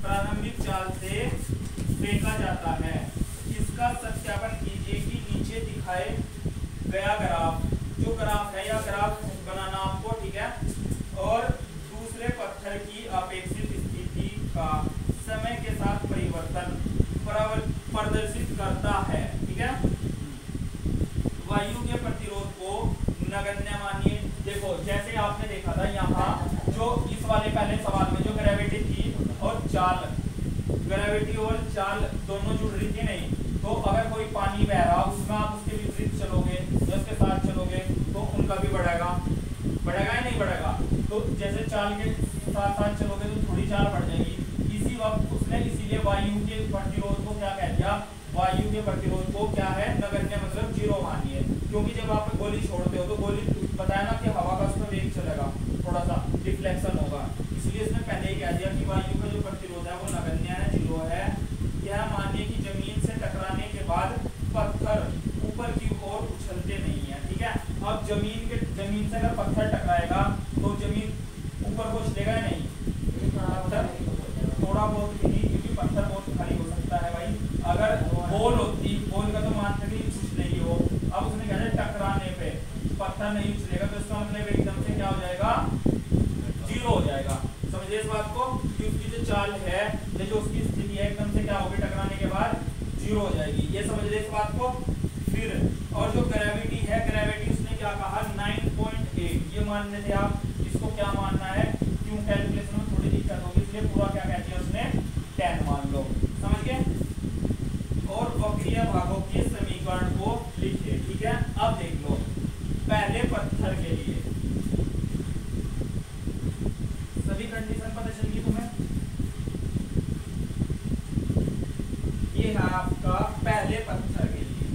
प्रारंभिक चाल से फेंका जाता है। इसका सत्यापन कीजिए कि नीचे दिखाए गया ग्राफ, जो ग्राफ है या ग्राफ बनाना आपको, ठीक है, और दूसरे पत्थर की अपेक्षित स्थिति का समय के साथ परिवर्तन प्रदर्शित करता है, ठीक है। वायु के प्रतिरोध को नगण्य मानिए। देखो जैसे आपने देखा था यहाँ जो इस वाले पहले सवाल में जो ग्रेविटी थी और चाल, ग्रेविटी और चाल दोनों जुड़ रही थी नहीं, तो अगर कोई पानी बह रहा उसमें आप उसके विपरीत चलोगे या उसके साथ चलोगे तो उनका भी बढ़ेगा, बढ़ेगा या नहीं बढ़ेगा। तो जैसे चाल के साथ साथ चलोगे तो थोड़ी चाल बढ़ जाएगी। इसी वक्त उसने इसीलिए वायु के प्रतिरोध को क्या कह दिया, वायु के प्रतिरोध को क्या है, नगण्य मतलब जीरो मानिए। क्योंकि जब आप गोली छोड़ते हो तो गोली बताया ना कि हवा का उसमें वेग चलेगा, थोड़ा सा डिफ्लेक्शन होगा, इसलिए इसने पहले ही कह दिया कि वायु का जो प्रतिरोध है वो नगण्य है, जीरो है। यह मानिए कि जमीन से टकराने के बाद पत्थर ऊपर की ओर उछलते नहीं है, ठीक है। अब जमीन से अगर पत्थर टकराएगा तो जमीन ऊपर को उछलेगा या नहीं, पत्थर थोड़ा बहुत भी नहीं, क्योंकि पत्थर बहुत भारी हो सकता है भाई। अगर बॉल होती, बॉल का तो मानते नहीं उछलेगी वो, अब उसने कहा टकराने पे पत्थर नहीं उछलेगा, तो इसका मतलब एकदम से क्या हो जाएगा, जीरो हो जाएगा। समझिए इस बात को कि उसकी जो चाल है या जो उसकी स्थिति है एकदम से क्या होगी, टकराने के बाद जीरो हो जाएगी। ये समझ लीजिए इस बात को। फिर और जो ग्रेविटी है, ग्रेविटी उसने क्या कहा 9.8, ये मानने थे आप, इसको क्या मानना है, क्यों कैलकुलेशन में थोड़ी दिक्कत होगी इसलिए पूरा क्या कहते हैं उसने 10 मान लो, समझ गए। और वक्रीय भागों के समीकरण को लिखिए, ठीक है। अब देख लो पहले पत्थर के लिए सभी कंडीशन पता चल गई तुम्हें। ये है आपका पहले पत्थर के लिए,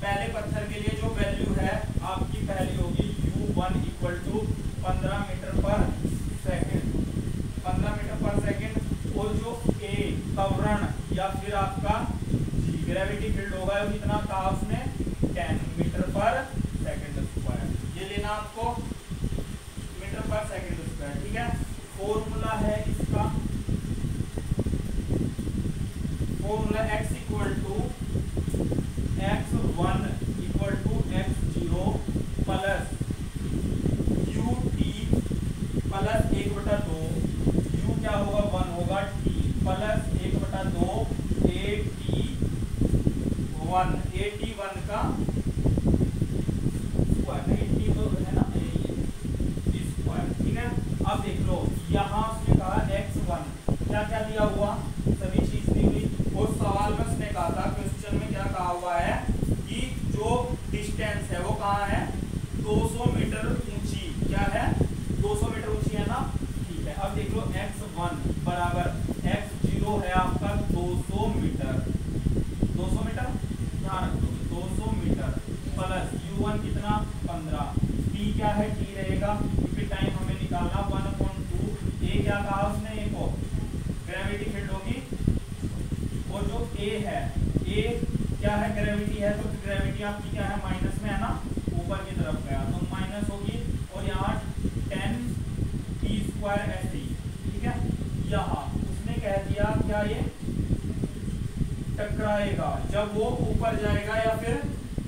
पहले पत्थर के लिए जो वैल्यू है आपकी पहली होगी u1 इक्वल टू 15 मीटर पर सेकेंड, 15 मीटर पर सेकेंड। और जो a त्वरण या फिर आपका ग्रेविटी फील्ड होगा वो कितना कहा उसने 10 मीटर पर सेकेंड स्क्वायर, ये लेना आपको मीटर पर सेकेंड स्क्वायर, ठीक है। फॉर्मूला है इसका, formula x equal to x1 equal to x0 plus ut plus 1/2, u क्या होगा 1 होगा, t प्लस 1/2 at1 का स्क्वायर, 80 तो है ना स्क्वायर, ठीक है। अब देख लो यहाँ उसने कहा x1 क्या क्या दिया हुआ, सभी चीज दी हुई, और सवाल में उसने कहा था, क्वेश्चन में क्या कहा हुआ है कि जो डिस्टेंस है वो कहाँ है 200 मीटर ऊंची, क्या है 200 मीटर ऊंची है ना, ठीक है। अब देख लो x1 बराबर x0 है आपका 200 मीटर, 200 मीटर ध्यान रखोगे 200 मीटर प्लस u1 कितना 15, t क्या है t रहेगा क्योंकि टाइम हमें निकालना 1/2, a क्या कहा उसने, a को ग्रेविटी फील्ड होगी, और जो a है a क्या है ग्रेविटी है, तो ग्रेविटी आपकी क्या है माइनस में है ना, ऊपर की तरफ गया तो माइनस होगी, और यहाँ 10 t स्क्वायर ऐसे, ठीक है। यहाँ उसने कह दिया क्या ये टकराएगा, जब वो ऊपर जाएगा या फिर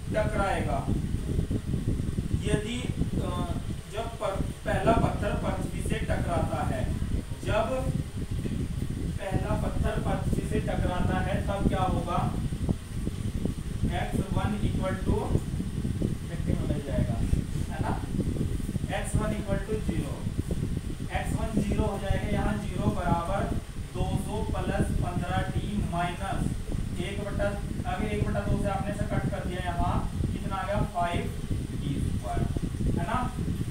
टकराएगा, यदि जब पहला पत्थर पृथ्वी से टकराता है, जब पहला पत्थर पृथ्वी से टकराता है तब क्या होगा, x1 इक्वल टू मिल जाएगा है ना, x1 इक्वल टू 0, x1 0 हो जाएगा, यहाँ 0 बराबर 200 प्लस 15t माइनस 1/2 से आपने से कट कर दिया, यहाँ कितना आ गया 5t स्क्वायर है ना।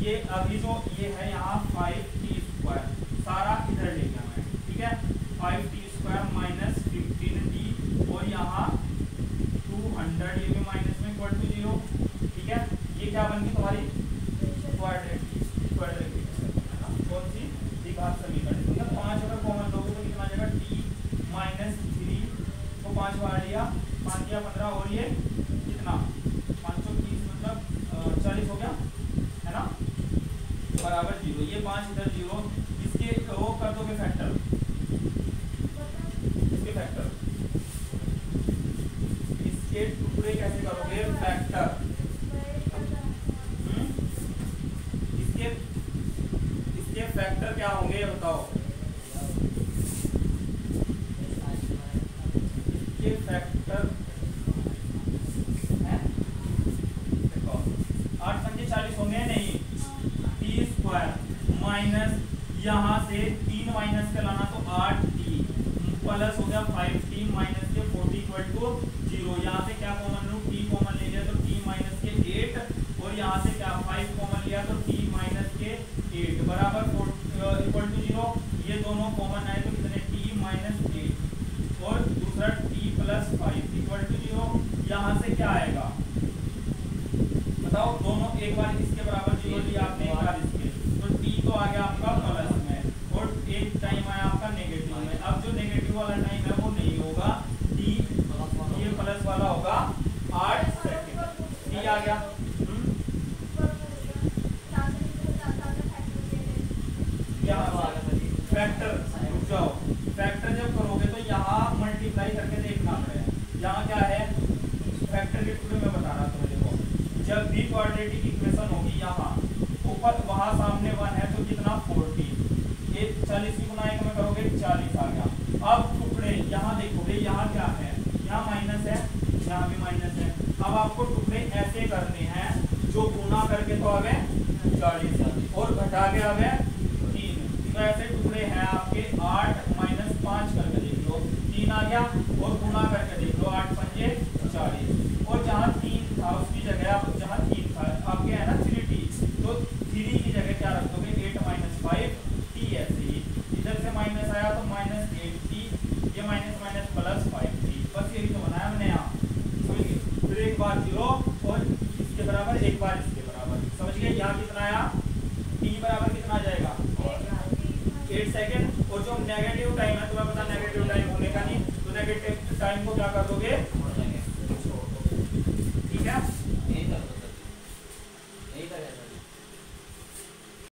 ये अभी जो ये है यहाँ 5t स्क्वायर सारा इधर ले गया मैं, ठीक है, 5t स्क्वायर माइनस 15t, और यहाँ 200 ये भी माइनस में इक्वल टू 0, ठीक है। ये क्या बन गई तुम्हारी क्वाड्रेटिक है ना, कौन सी द्विघात समीकरण, ठीक है। 5 अगर कॉमन लोगे तो कितना आ जाएगा t माइनस 3 को 5 बार लिया, 5 या 15, और ये कितना 530 मतलब ये 5 इधर 0, इसके वो कर दोगे फैक्टर, इसके फैक्टर, इसके टुकड़े कैसे करोगे फैक्टर, इसके फैक्टर क्या होंगे बताओ, इसके फैक्टर है देखो 8 पंजे 40 होंगे नहीं, टी स्क्वायर माइनस यहाँ से 3 माइनस के लाना तो 8t प्लस हो गया 5t माइनस के 40 इक्वल टू 0। यहाँ से क्या कॉमन लूँ, t कॉमन ले लिया तो t माइनस के 8 और यहाँ से क्या 5 कॉमन लिया तो t माइनस के 8 बराबर इक्वल टू 0। ये दोनों कॉमन आए तो कितने t माइनस 8 और दूसरा t प्लस 5 इक्वल टू 0। यहाँ से क्या आएगा बताओ, दोनों एक बार इसके बराबर 0 लिया आपने, एक बार इसके, तो t तो आ गया आपका प्लस में और एक टाइम आया आपका नेगेटिव में। अब जो नेगेटिव वाला टाइम है वो नहीं होगा t, ये प्लस वाला होगा 8 सेकंड, t आ गया। फैक्टर रुक जाओ, फैक्टर जब करोगे तो यहाँ मल्टीप्लाई करके देखना है, यहाँ क्या है फैक्टर के टुकड़े में बता रहा था देखो, जब भी क्वाड्रेटिक इक्वेशन होगी यहाँ ऊपर वहाँ सामने 1 है तो कितना 40, ये 40 की गुना 1 में करोगे 40 आ गया। अब टुकड़े यहाँ देखोगे, यहाँ क्या है, यहाँ माइनस है, यहाँ भी माइनस है। अब आपको टुकड़े ऐसे करने हैं जो गुना करके तो आ गए 40 और घटा के आ गए 3, तो ऐसे टुकड़े हैं आपके 8 माइनस 5 करके देख लो 3 आ गया और गुना करके देख लो 8 पंजे 40 और जहाँ 3 था उसकी जगह आप जहाँ 3 था आपके है ना 3t, तो 3 की जगह क्या रख दोगे 8 माइनस 5t, ऐसे ही इधर से माइनस आया तो माइनस 8t, ये माइनस माइनस प्लस 5t, बस यही तो बनाया हमने यहाँ, समझ गए। फिर एक बार 0 और इसके बराबर एक बार इसके बराबर, समझ गए। यहाँ कितना आया t बराबर कितना आ जाएगा 8 सेकंड, और जो नेगेटिव टाइम है तुम्हें पता नेगेटिव टाइम होने का नहीं, तो नेगेटिव टाइम को क्या कर दोगे, ठीक है।